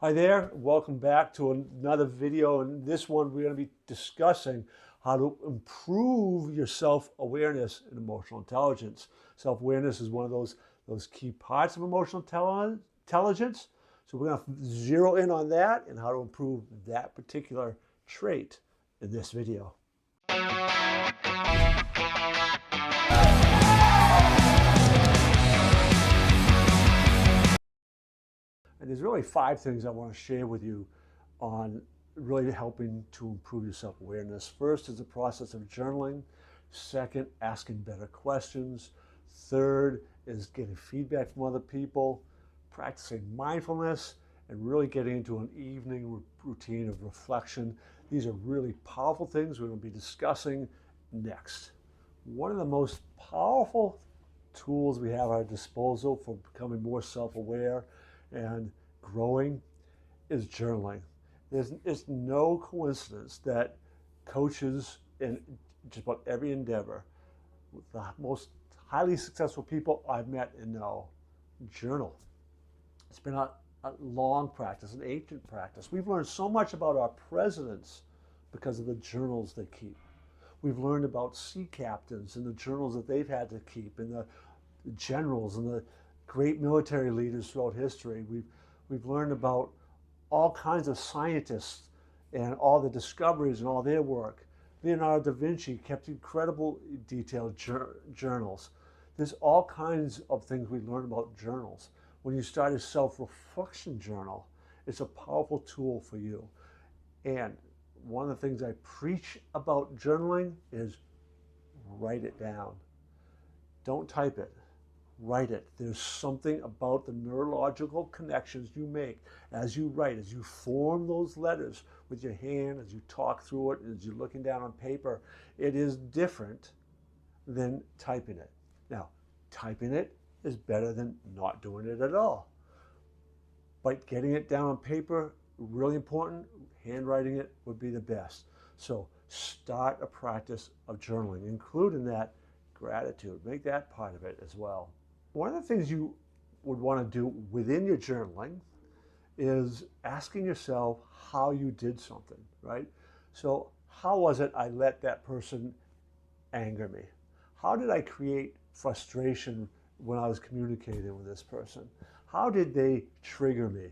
Hi there, welcome back to another video. In this one, we're going to be discussing how to improve your self-awareness and emotional intelligence. Self-awareness is one of those key parts of emotional intelligence. So we're going to zero in on that and how to improve that particular trait in this video. And there's really 5 things I want to share with you on really helping to improve your self-awareness. First is the process of journaling. Second, asking better questions. Third is getting feedback from other people, practicing mindfulness, and really getting into an evening routine of reflection. These are really powerful things we're going to be discussing next. One of the most powerful tools we have at our disposal for becoming more self-aware and growing is journaling. It's no coincidence that coaches in just about every endeavor, the most highly successful people I've met and know, journal. It's been a long practice, an ancient practice. We've learned so much about our presidents because of the journals they keep. We've learned about sea captains and the journals that they've had to keep, and the generals and the great military leaders throughout history. We've learned about all kinds of scientists and all the discoveries and all their work. Leonardo da Vinci kept incredible detailed journals. There's all kinds of things we learn about journals. When you start a self-reflection journal, it's a powerful tool for you. And one of the things I preach about journaling is write it down. Don't type it. Write it. There's something about the neurological connections you make as you write, as you form those letters with your hand, as you talk through it, as you're looking down on paper. It is different than typing it. Now, typing it is better than not doing it at all. But getting it down on paper, really important. Handwriting it would be the best. So start a practice of journaling, including that gratitude. Make that part of it as well. One of the things you would want to do within your journaling is asking yourself how you did something, right? So how was it I let that person anger me? How did I create frustration when I was communicating with this person? How did they trigger me?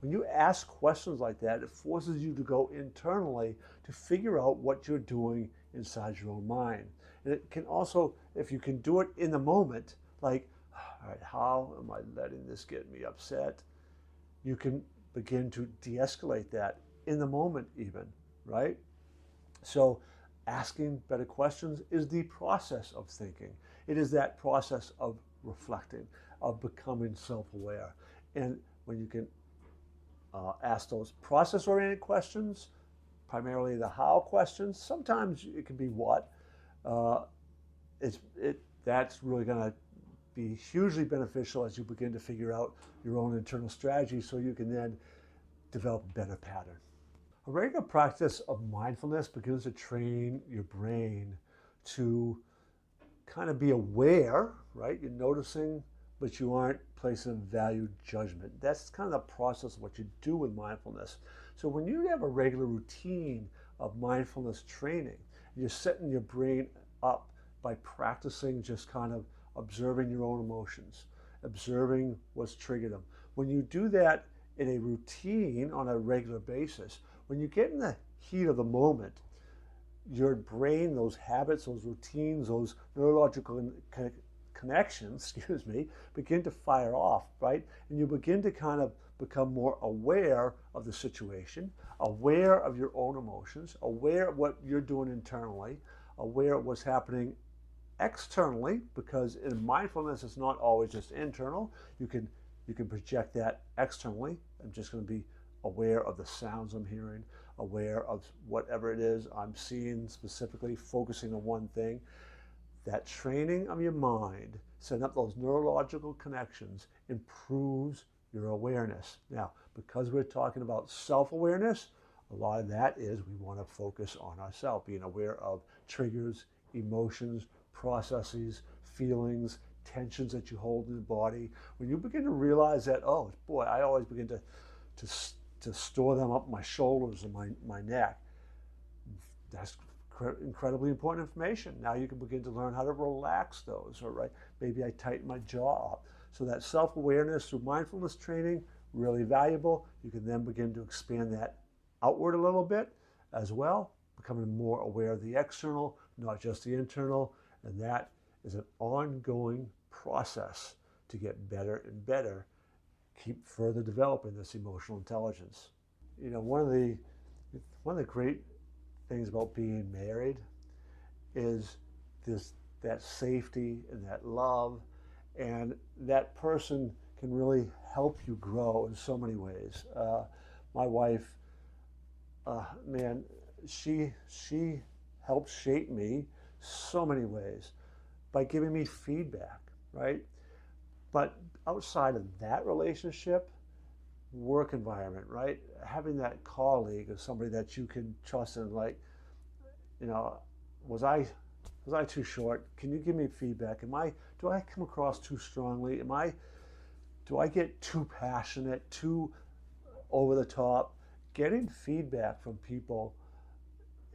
When you ask questions like that, it forces you to go internally to figure out what you're doing inside your own mind. And it can also, if you can do it in the moment, like, all right, how am I letting this get me upset? You can begin to de-escalate that in the moment even, right? So asking better questions is the process of thinking. It is that process of reflecting, of becoming self-aware. And when you can ask those process-oriented questions, primarily the how questions, sometimes it can be what, that's really going to be hugely beneficial as you begin to figure out your own internal strategy so you can then develop a better pattern. A regular practice of mindfulness begins to train your brain to kind of be aware, right? You're noticing, but you aren't placing a value judgment. That's kind of the process of what you do with mindfulness. So when you have a regular routine of mindfulness training, you're setting your brain up by practicing just kind of observing your own emotions, observing what's triggered them. When you do that in a routine on a regular basis, when you get in the heat of the moment, your brain, those habits, those routines, those neurological connections, begin to fire off, right? And you begin to kind of become more aware of the situation, aware of your own emotions, aware of what you're doing internally, aware of what's happening externally, because in mindfulness it's not always just internal. You can project that externally. I'm just going to be aware of the sounds I'm hearing, aware of whatever it is I'm seeing, specifically focusing on one thing. That training of your mind, setting up those neurological connections, improves your awareness. Now, because we're talking about self-awareness, a lot of that is we want to focus on ourselves, being aware of triggers, emotions, processes, feelings, tensions that you hold in the body. When you begin to realize that, oh boy, I always begin to to store them up my shoulders and my neck. That's incredibly important information. Now you can begin to learn how to relax those, or right, maybe I tighten my jaw up. So that self-awareness through mindfulness training, really valuable. You can then begin to expand that outward a little bit as well, becoming more aware of the external, not just the internal, and that is an ongoing process to get better and better, keep further developing this emotional intelligence. You know, one of the great things about being married is that safety and that love, and that person can really help you grow in so many ways. My wife, man, she helped shape me so many ways by giving me feedback, right? But outside of that relationship, work environment, right? Having that colleague or somebody that you can trust and like, you know, was I too short? Can you give me feedback? Do I come across too strongly? Do I get too passionate, too over the top? Getting feedback from people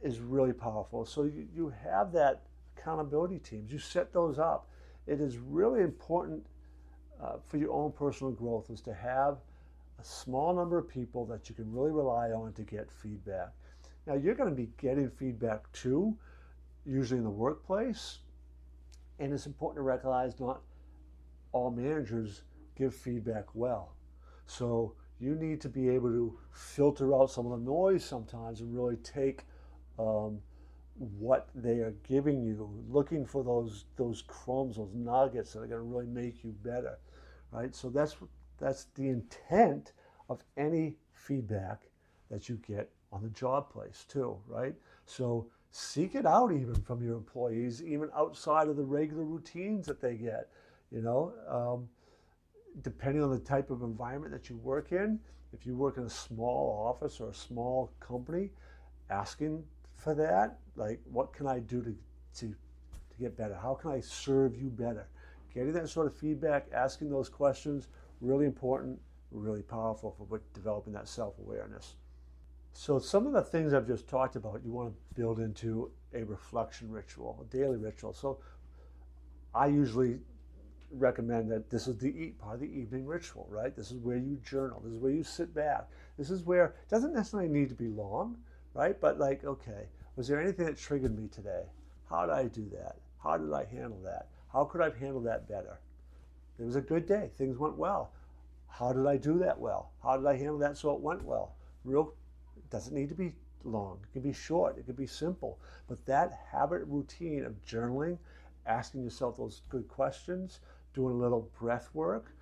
is really powerful. So you have that accountability teams. You set those up. It is really important for your own personal growth is to have a small number of people that you can really rely on to get feedback. Now you're going to be getting feedback too, usually in the workplace, and it's important to recognize not all managers give feedback well. So you need to be able to filter out some of the noise sometimes and really take what they are giving you, looking for those crumbs, those nuggets that are going to really make you better, right? So that's the intent of any feedback that you get on the job place too, right? So seek it out even from your employees, even outside of the regular routines that they get, you know, depending on the type of environment that you work in. If you work in a small office or a small company, asking for that, like, what can I do to get better? How can I serve you better? Getting that sort of feedback, asking those questions, really important, really powerful for developing that self-awareness. So some of the things I've just talked about, you want to build into a reflection ritual, a daily ritual. So I usually recommend that this is part of the evening ritual, right? This is where you journal. This is where you sit back. This is where it doesn't necessarily need to be long, right? But like, okay, was there anything that triggered me today? How did I do that? How did I handle that? How could I have handled that better? It was a good day. Things went well. How did I do that well? How did I handle that so it went well? It doesn't need to be long. It can be short. It can be simple. But that habit routine of journaling, asking yourself those good questions, doing a little breath work,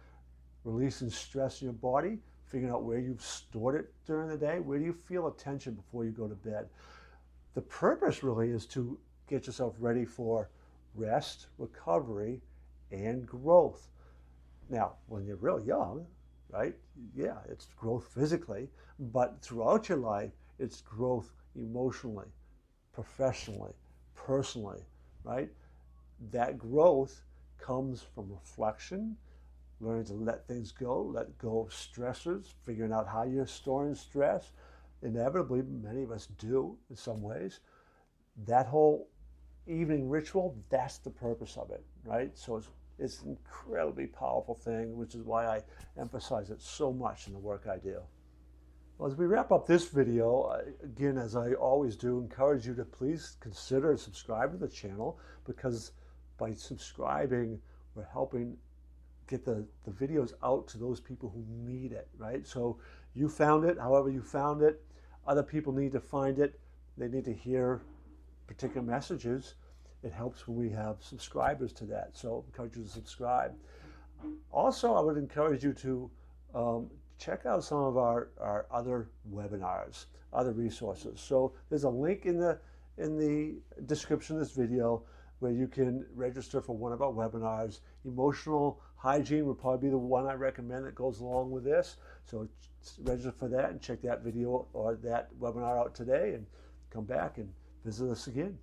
releasing stress in your body, figuring out where you've stored it during the day, where do you feel a tension before you go to bed. The purpose really is to get yourself ready for rest, recovery, and growth. Now, when you're real young, right, yeah, it's growth physically, but throughout your life, it's growth emotionally, professionally, personally, right? That growth comes from reflection, learning to let things go, let go of stressors, figuring out how you're storing stress. Inevitably, many of us do in some ways. That whole evening ritual, that's the purpose of it, right? So it's an incredibly powerful thing, which is why I emphasize it so much in the work I do. Well, as we wrap up this video, again, as I always do, encourage you to please consider subscribing to the channel, because by subscribing, we're helping get the videos out to those people who need it, right? So you found it, however you found it, other people need to find it. They need to hear particular messages. It helps when we have subscribers to that. So I encourage you to subscribe. Also, I would encourage you to check out some of our other webinars, other resources. So there's a link in the description of this video where you can register for one of our webinars. Emotional hygiene would probably be the one I recommend that goes along with this. So register for that and check that video or that webinar out today, and come back and visit us again.